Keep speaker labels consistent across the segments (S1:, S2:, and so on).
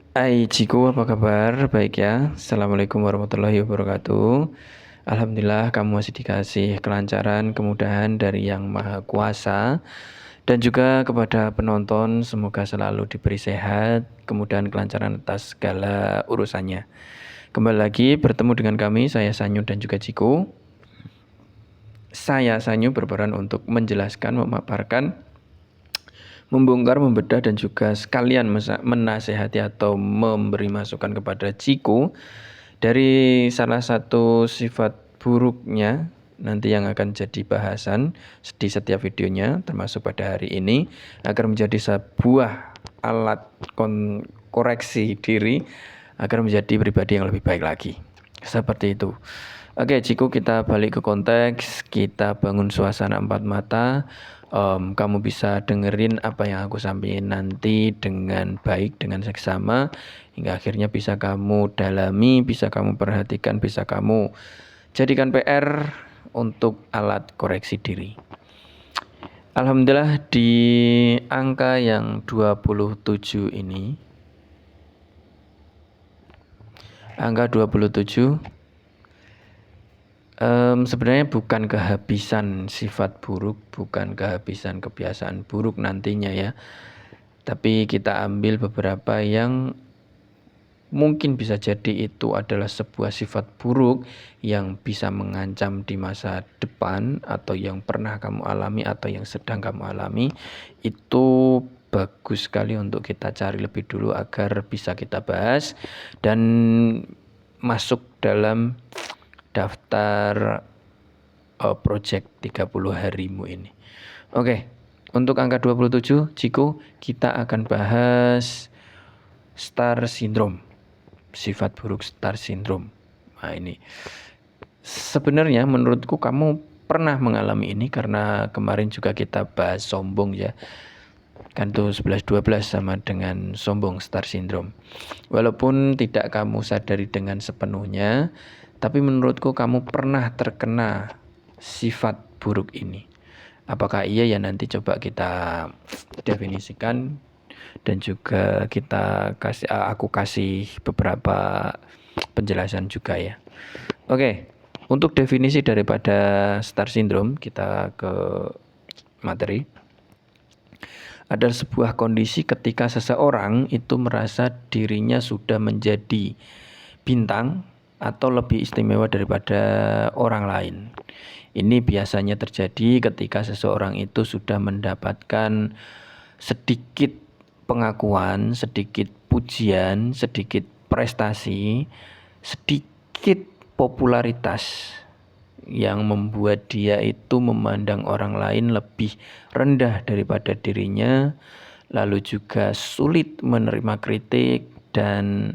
S1: Hai Ciku, apa kabar? Baik ya. Assalamualaikum warahmatullahi wabarakatuh. Alhamdulillah kamu masih dikasih kelancaran, kemudahan dari Yang Maha Kuasa. Dan juga kepada penonton, semoga selalu diberi sehat, kemudahan kelancaran atas segala urusannya. Kembali lagi bertemu dengan kami, saya Sanyu dan juga Ciku. Saya Sanyu berperan untuk menjelaskan, memaparkan, membongkar, membedah dan juga sekalian menasehati atau memberi masukan kepada Ciku dari salah satu sifat buruknya nanti yang akan jadi bahasan di setiap videonya termasuk pada hari ini agar menjadi sebuah alat koreksi diri agar menjadi pribadi yang lebih baik lagi. Seperti itu. Oke, Ciku, kita balik ke konteks, kita bangun suasana empat mata. Kamu bisa dengerin apa yang aku sampaikan nanti dengan baik, dengan seksama, hingga akhirnya bisa kamu dalami, bisa kamu perhatikan, bisa kamu jadikan PR untuk alat koreksi diri. Alhamdulillah di angka yang 27 ini, angka 27 sebenarnya bukan kehabisan sifat buruk, bukan kehabisan kebiasaan buruk nantinya ya. Tapi kita ambil beberapa yang mungkin bisa jadi itu adalah sebuah sifat buruk yang bisa mengancam di masa depan atau yang pernah kamu alami atau yang sedang kamu alami. Itu bagus sekali untuk kita cari lebih dulu agar bisa kita bahas dan masuk dalam daftar project 30 harimu ini. Oke, untuk angka 27, Ciku, kita akan bahas star syndrome. Sifat buruk star syndrome. Nah, ini sebenarnya menurutku kamu pernah mengalami ini karena kemarin juga kita bahas sombong ya. Kan tuh 11-12 sama dengan sombong star syndrome. Walaupun tidak kamu sadari dengan sepenuhnya, tapi menurutku kamu pernah terkena sifat buruk ini. Apakah iya ya, nanti coba kita definisikan dan juga aku kasih beberapa penjelasan juga ya. Oke, untuk definisi daripada star syndrome kita ke materi. Ada sebuah kondisi ketika seseorang itu merasa dirinya sudah menjadi bintang atau lebih istimewa daripada orang lain. Ini biasanya terjadi ketika seseorang itu sudah mendapatkan sedikit pengakuan, sedikit pujian, sedikit prestasi, sedikit popularitas yang membuat dia itu memandang orang lain lebih rendah daripada dirinya, lalu juga sulit menerima kritik dan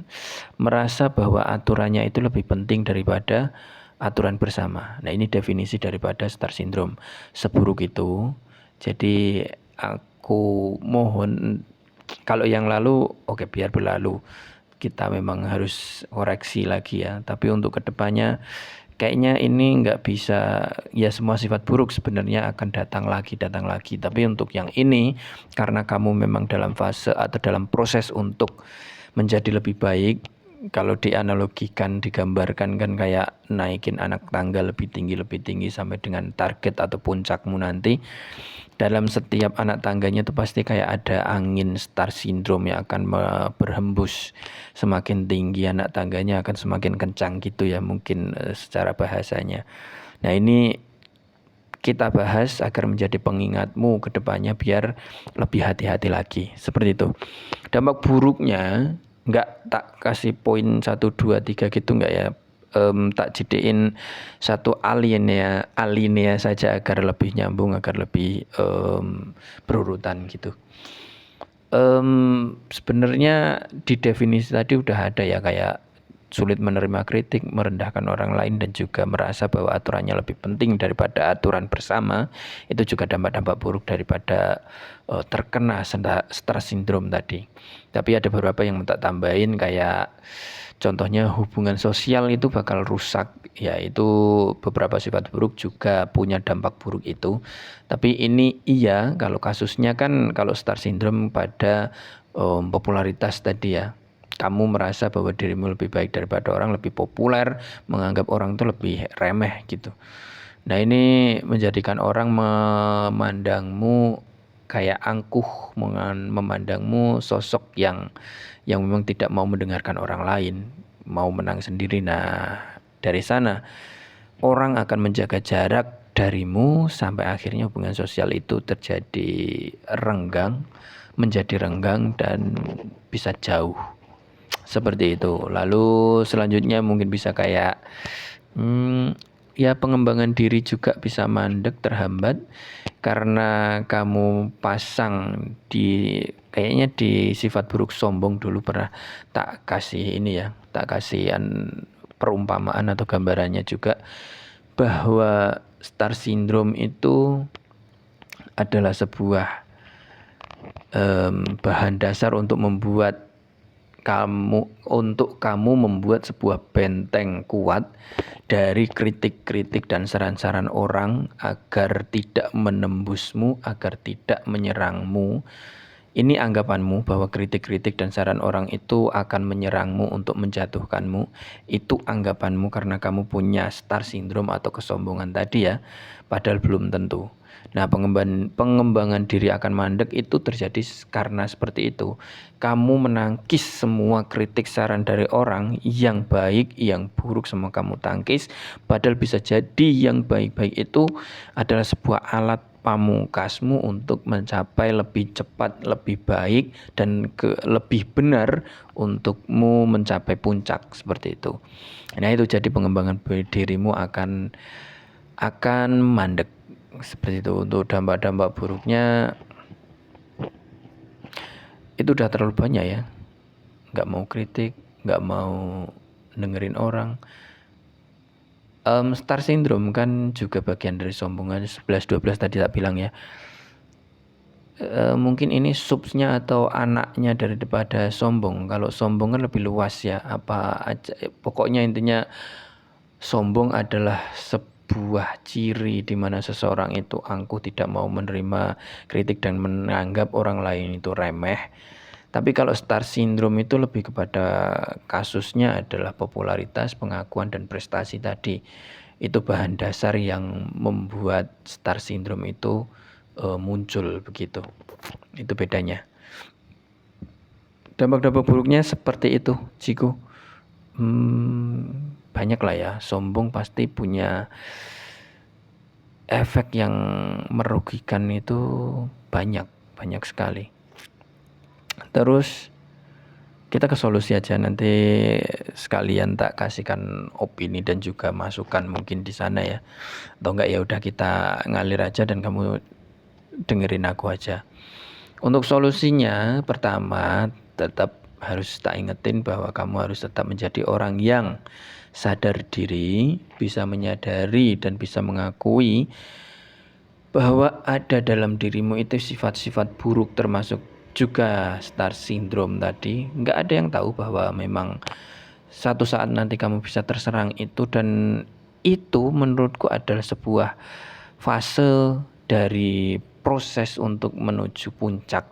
S1: merasa bahwa aturannya itu lebih penting daripada aturan bersama. Nah, ini definisi daripada star syndrome. Seburuk itu. Jadi aku mohon kalau yang lalu oke, biar berlalu. Kita memang harus koreksi lagi ya. Tapi untuk kedepannya kayaknya ini nggak bisa, ya semua sifat buruk sebenarnya akan datang lagi. Tapi untuk yang ini, karena kamu memang dalam fase atau dalam proses untuk menjadi lebih baik, kalau dianalogikan, digambarkan kan kayak naikin anak tangga lebih tinggi sampai dengan target atau puncakmu nanti. Dalam setiap anak tangganya itu pasti kayak ada angin star syndrome yang akan berhembus. Semakin tinggi anak tangganya akan semakin kencang gitu ya mungkin secara bahasanya. Nah, ini kita bahas agar menjadi pengingatmu ke depannya biar lebih hati-hati lagi. Seperti itu. Dampak buruknya nggak tak kasih poin 1, 2, 3 gitu nggak ya. Tak jadiin satu alinea saja agar lebih nyambung, agar lebih berurutan gitu. Sebenarnya di definisi tadi udah ada ya, kayak sulit menerima kritik, merendahkan orang lain dan juga merasa bahwa aturannya lebih penting daripada aturan bersama. Itu juga dampak-dampak buruk daripada terkena star syndrome tadi. Tapi ada beberapa yang tak tambahin, kayak contohnya hubungan sosial itu bakal rusak, yaitu beberapa sifat buruk juga punya dampak buruk itu. Tapi ini iya kalau kasusnya kan, kalau star syndrome pada popularitas tadi ya. kamu merasa bahwa dirimu lebih baik daripada orang, lebih populer, menganggap orang itu lebih remeh gitu. Nah, ini menjadikan orang memandangmu kayak angkuh, memandangmu sosok yang memang tidak mau mendengarkan orang lain, mau menang sendiri. Nah, dari sana orang akan menjaga jarak darimu sampai akhirnya hubungan sosial itu menjadi renggang dan bisa jauh. Seperti itu. Lalu selanjutnya mungkin bisa kayak ya pengembangan diri juga bisa mandek, terhambat karena kamu pasang kayaknya di sifat buruk sombong dulu pernah tak kasih perumpamaan atau gambarannya juga, bahwa star syndrome itu adalah sebuah bahan dasar untuk kamu membuat sebuah benteng kuat dari kritik-kritik dan saran-saran orang agar tidak menembusmu, agar tidak menyerangmu. Ini anggapanmu bahwa kritik-kritik dan saran orang itu akan menyerangmu untuk menjatuhkanmu. Itu anggapanmu karena kamu punya star syndrome atau kesombongan tadi ya, padahal belum tentu. Nah, pengembangan diri akan mandek itu terjadi karena seperti itu. Kamu menangkis semua kritik saran dari orang, yang baik, yang buruk semua kamu tangkis, padahal bisa jadi yang baik-baik itu adalah sebuah alat pamungkasmu untuk mencapai lebih cepat, lebih baik, dan lebih benar untukmu mencapai puncak seperti itu. Nah, itu jadi pengembangan dirimu akan mandek seperti itu. Untuk dampak-dampak buruknya itu udah terlalu banyak ya. Nggak mau kritik, nggak mau dengerin orang. Star syndrome kan juga bagian dari sombongan, 11-12 tadi tak bilang ya. Mungkin ini subsnya atau anaknya daripada sombong. Kalau sombong kan lebih luas ya, apa aja, pokoknya intinya sombong adalah sebuah ciri di mana seseorang itu angkuh, tidak mau menerima kritik dan menganggap orang lain itu remeh. Tapi kalau star syndrome itu lebih kepada kasusnya adalah popularitas, pengakuan, dan prestasi tadi. Itu bahan dasar yang membuat star syndrome itu muncul begitu. Itu bedanya. Dampak-dampak buruknya seperti itu, Ciku. Banyak lah ya. Sombong pasti punya efek yang merugikan itu banyak sekali. Terus kita ke solusi aja, nanti sekalian tak kasihkan opini dan juga masukan mungkin di sana ya. Atau enggak ya udah kita ngalir aja dan kamu dengerin aku aja. Untuk solusinya, pertama tetap harus tak ingetin bahwa kamu harus tetap menjadi orang yang sadar diri, bisa menyadari dan bisa mengakui bahwa ada dalam dirimu itu sifat-sifat buruk, termasuk juga star syndrome tadi. Nggak ada yang tahu bahwa memang satu saat nanti kamu bisa terserang itu, dan itu menurutku adalah sebuah fase dari proses untuk menuju puncak.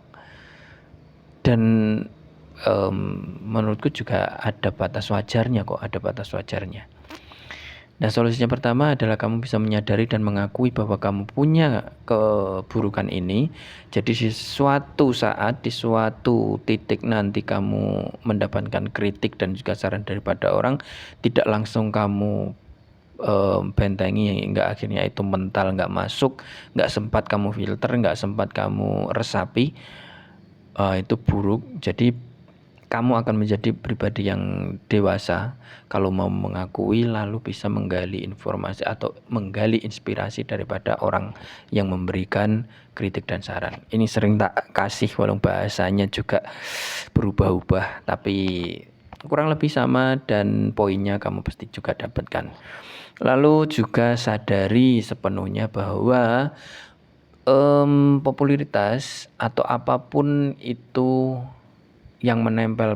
S1: Dan menurutku juga ada batas wajarnya kok, Nah, solusinya pertama adalah kamu bisa menyadari dan mengakui bahwa kamu punya keburukan ini. Jadi di suatu saat, di suatu titik nanti kamu mendapatkan kritik dan juga saran daripada orang, tidak langsung kamu bentengi, nggak, akhirnya itu mental, nggak masuk, nggak sempat kamu filter, nggak sempat kamu resapi, itu buruk. Jadi kamu akan menjadi pribadi yang dewasa kalau mau mengakui, lalu bisa menggali informasi atau menggali inspirasi daripada orang yang memberikan kritik dan saran. Ini sering tak kasih, walau bahasanya juga berubah-ubah, tapi kurang lebih sama dan poinnya kamu pasti juga dapatkan. Lalu juga sadari sepenuhnya bahwa popularitas atau apapun itu yang menempel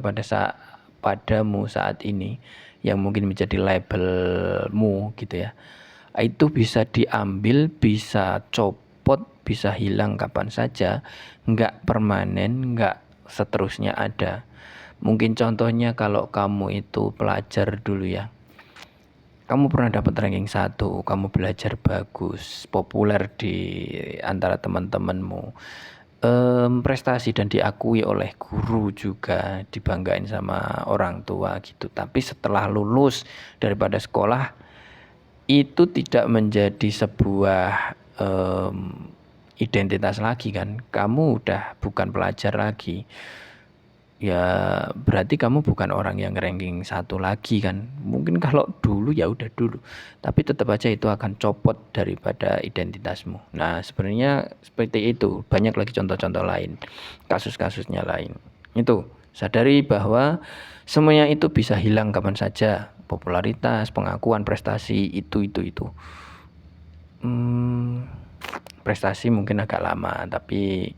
S1: padamu saat ini, yang mungkin menjadi labelmu gitu ya, itu bisa diambil, bisa copot, bisa hilang kapan saja, nggak permanen, nggak seterusnya ada. Mungkin contohnya kalau kamu itu pelajar dulu ya, kamu pernah dapat ranking 1, kamu belajar bagus, populer di antara teman-temanmu, prestasi dan diakui oleh guru juga, dibanggain sama orang tua gitu. Tapi setelah lulus daripada sekolah, itu tidak menjadi sebuah identitas lagi kan. Kamu udah bukan pelajar lagi. Ya berarti kamu bukan orang yang ranking 1 lagi kan. Mungkin kalau dulu ya udah dulu, tapi tetap aja itu akan copot daripada identitasmu. Nah sebenarnya seperti itu, banyak lagi contoh-contoh lain, kasus-kasusnya lain. Itu sadari bahwa semuanya itu bisa hilang kapan saja. Popularitas, pengakuan, prestasi, itu prestasi mungkin agak lama, tapi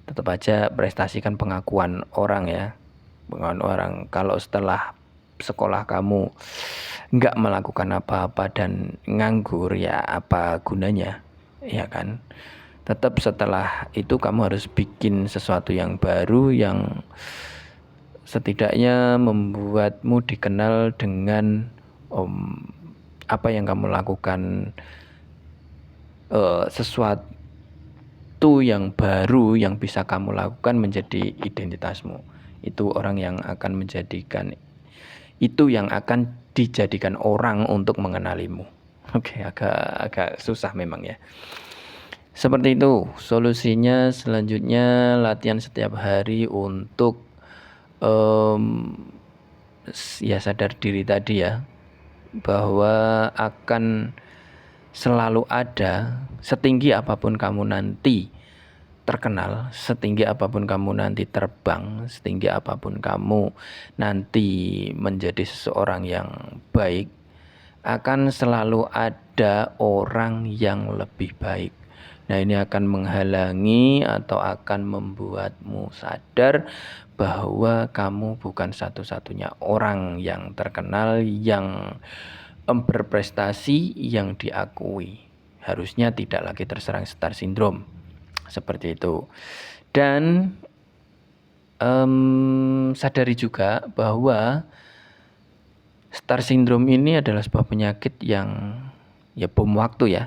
S1: tetap aja prestasi kan pengakuan orang ya, pengakuan orang. Kalau setelah sekolah kamu nggak melakukan apa-apa dan nganggur, ya apa gunanya, ya kan? Tetap setelah itu kamu harus bikin sesuatu yang baru yang setidaknya membuatmu dikenal dengan apa yang kamu lakukan, sesuatu yang baru yang bisa kamu lakukan menjadi identitasmu. Itu orang yang akan menjadikan, itu yang akan dijadikan orang untuk mengenalimu. Oke, agak susah memang ya. Seperti itu solusinya. Selanjutnya latihan setiap hari untuk ya sadar diri tadi ya, bahwa akan selalu ada, setinggi apapun kamu nanti terkenal, setinggi apapun kamu nanti terbang, setinggi apapun kamu nanti menjadi seseorang yang baik, akan selalu ada orang yang lebih baik. Nah ini akan menghalangi atau akan membuatmu sadar bahwa kamu bukan satu-satunya orang yang terkenal, yang berprestasi, yang diakui. Harusnya tidak lagi terserang star syndrome seperti itu. Dan sadari juga bahwa star syndrome ini adalah sebuah penyakit yang ya bom waktu,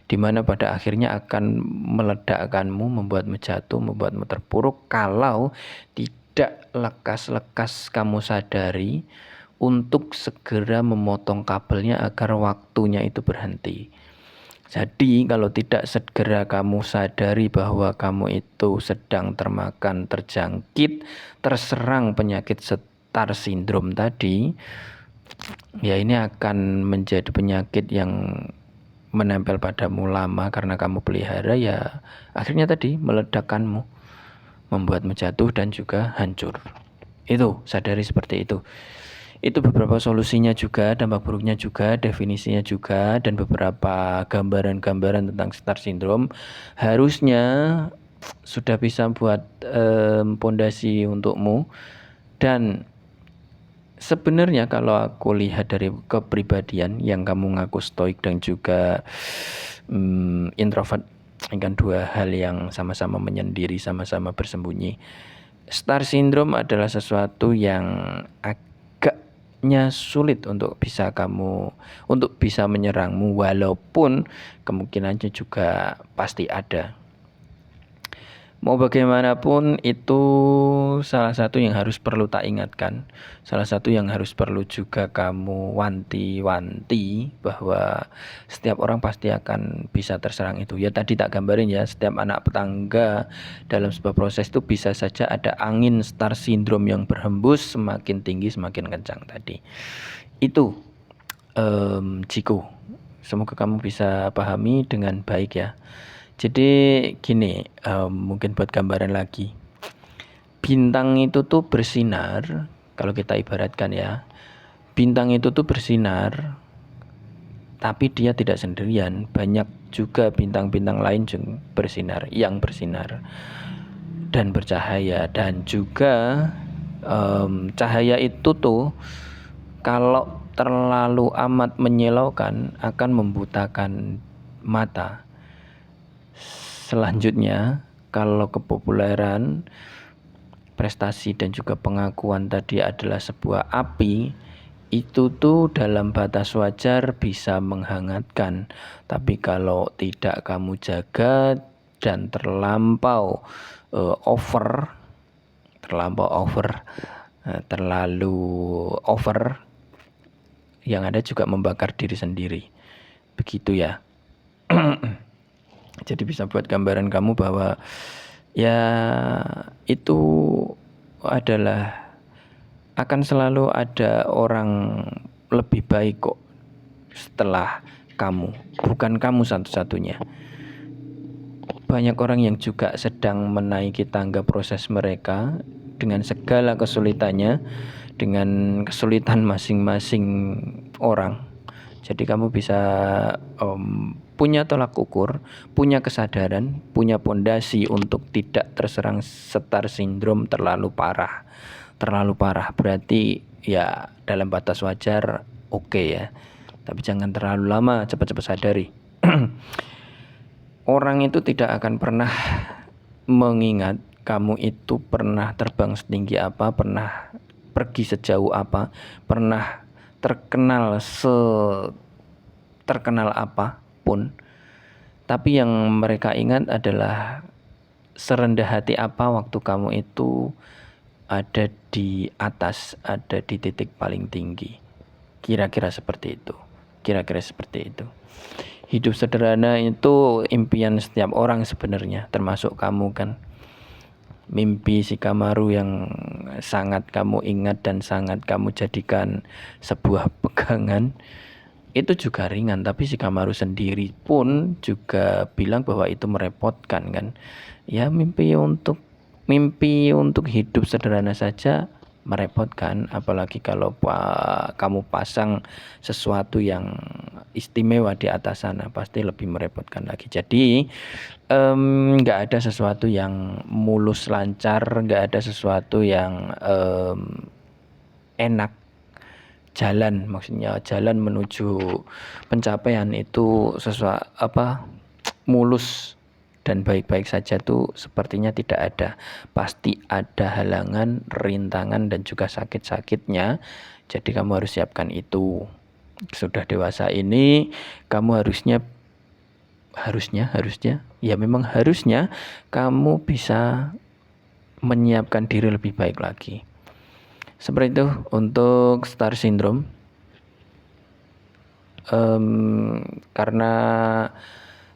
S1: di mana pada akhirnya akan meledakkanmu, membuatmu jatuh, membuatmu terpuruk kalau tidak lekas-lekas kamu sadari untuk segera memotong kabelnya agar waktunya itu berhenti. Jadi kalau tidak segera kamu sadari bahwa kamu itu sedang termakan, terjangkit, terserang penyakit star syndrome tadi, ya ini akan menjadi penyakit yang menempel padamu lama karena kamu pelihara, ya akhirnya tadi meledakkanmu, membuatmu jatuh dan juga hancur. Itu sadari seperti itu. Itu beberapa solusinya juga, dampak buruknya juga, definisinya juga, dan beberapa gambaran-gambaran tentang star syndrome. Harusnya sudah bisa buat pondasi untukmu. Dan sebenarnya kalau aku lihat dari kepribadian yang kamu ngaku stoik dan juga introvert, ini kan dua hal yang sama-sama menyendiri, sama-sama bersembunyi. Star syndrome adalah sesuatu yang agaknya sulit untuk bisa menyerangmu, walaupun kemungkinannya juga pasti ada. Mau bagaimanapun itu salah satu yang harus perlu tak ingatkan, salah satu yang harus perlu juga kamu wanti-wanti, bahwa setiap orang pasti akan bisa terserang itu. Ya tadi tak gambarin ya, setiap anak petangga dalam sebuah proses itu bisa saja ada angin star syndrome yang berhembus semakin tinggi semakin kencang tadi. Itu Jiko, semoga kamu bisa pahami dengan baik ya. Jadi gini, mungkin buat gambaran lagi, bintang itu tuh bersinar. Kalau kita ibaratkan ya, bintang itu tuh bersinar, tapi dia tidak sendirian. Banyak juga bintang-bintang lain yang bersinar dan bercahaya. Dan juga cahaya itu tuh kalau terlalu amat menyilaukan akan membutakan mata. Selanjutnya, kalau kepopuleran prestasi dan juga pengakuan tadi adalah sebuah api, itu tuh dalam batas wajar bisa menghangatkan. Tapi kalau tidak kamu jaga dan terlampau terlalu over, yang ada juga membakar diri sendiri. Begitu ya. Jadi bisa buat gambaran kamu bahwa ya itu adalah akan selalu ada orang lebih baik kok setelah kamu, bukan kamu satu-satunya. Banyak orang yang juga sedang menaiki tangga proses mereka dengan segala kesulitannya, dengan kesulitan masing-masing orang. Jadi kamu bisa punya tolak ukur, punya kesadaran, punya pondasi untuk tidak terserang star syndrome terlalu parah. Terlalu parah berarti ya dalam batas wajar oke ya. Tapi jangan terlalu lama, cepat-cepat sadari. Orang itu tidak akan pernah mengingat kamu itu pernah terbang setinggi apa, pernah pergi sejauh apa, pernah terkenal terkenal apapun. Tapi yang mereka ingat adalah serendah hati apa waktu kamu itu ada di atas, ada di titik paling tinggi. Kira-kira seperti itu. Hidup sederhana itu impian setiap orang sebenarnya, termasuk kamu kan. Mimpi Shikamaru yang sangat kamu ingat dan sangat kamu jadikan sebuah pegangan itu juga ringan, tapi Shikamaru sendiri pun juga bilang bahwa itu merepotkan kan. Ya mimpi untuk hidup sederhana saja merepotkan, apalagi kalau kamu pasang sesuatu yang istimewa di atas sana, pasti lebih merepotkan lagi. Jadi nggak ada sesuatu yang mulus lancar, nggak ada sesuatu yang enak. Maksudnya jalan menuju pencapaian itu mulus dan baik-baik saja tuh sepertinya tidak ada. Pasti ada halangan, rintangan dan juga sakit-sakitnya. Jadi kamu harus siapkan itu. Sudah dewasa ini kamu harusnya ya memang harusnya kamu bisa menyiapkan diri lebih baik lagi. Seperti itu untuk star syndrome. Karena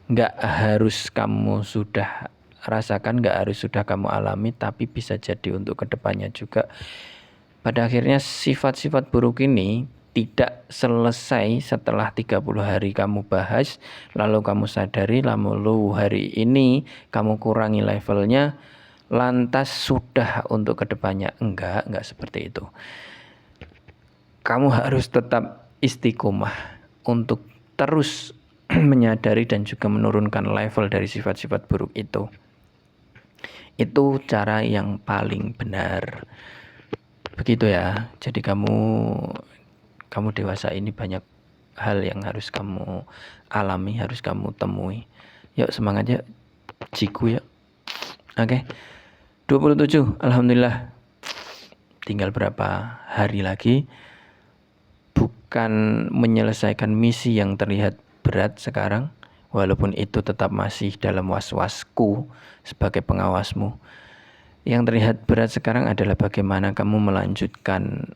S1: nggak harus kamu sudah rasakan, nggak harus sudah kamu alami, tapi bisa jadi untuk kedepannya juga. Pada akhirnya sifat-sifat buruk ini tidak selesai setelah 30 hari kamu bahas, lalu kamu sadari, lalu hari ini kamu kurangi levelnya, lantas sudah untuk kedepannya. Enggak seperti itu. Kamu harus tetap istiqomah untuk terus menyadari dan juga menurunkan level dari sifat-sifat buruk itu. Itu cara yang paling benar. Begitu ya. Jadi kamu dewasa ini banyak hal yang harus kamu alami, harus kamu temui. Yuk semangat yuk. Jiku yuk. Oke. 27. Alhamdulillah. Tinggal berapa hari lagi. Bukan menyelesaikan misi yang terlihat berat sekarang, walaupun itu tetap masih dalam was-wasku sebagai pengawasmu. Yang terlihat berat sekarang adalah bagaimana kamu melanjutkan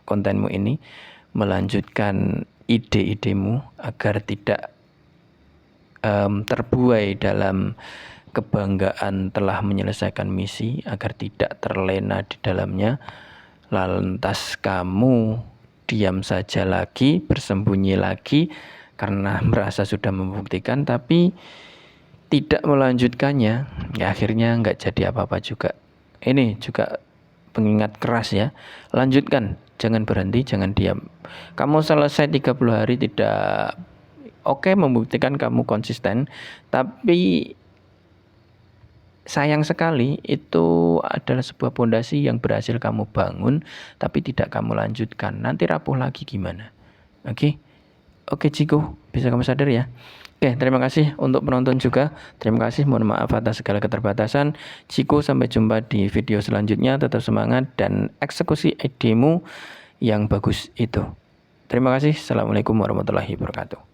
S1: kontenmu ini, melanjutkan ide-idemu agar tidak terbuai dalam kebanggaan telah menyelesaikan misi, agar tidak terlena di dalamnya. Lantas kamu diam saja lagi, bersembunyi lagi karena merasa sudah membuktikan tapi tidak melanjutkannya, ya akhirnya nggak jadi apa-apa juga. Ini juga pengingat keras ya, lanjutkan, jangan berhenti, jangan diam. Kamu selesai 30 hari tidak oke, membuktikan kamu konsisten, tapi sayang sekali itu adalah sebuah pondasi yang berhasil kamu bangun tapi tidak kamu lanjutkan. Nanti rapuh lagi gimana? Oke Ciko, bisa kamu sadar ya. Oke, terima kasih untuk penonton juga. Terima kasih, mohon maaf atas segala keterbatasan. Ciko, sampai jumpa di video selanjutnya. Tetap semangat dan eksekusi idemu yang bagus itu. Terima kasih. Assalamualaikum warahmatullahi wabarakatuh.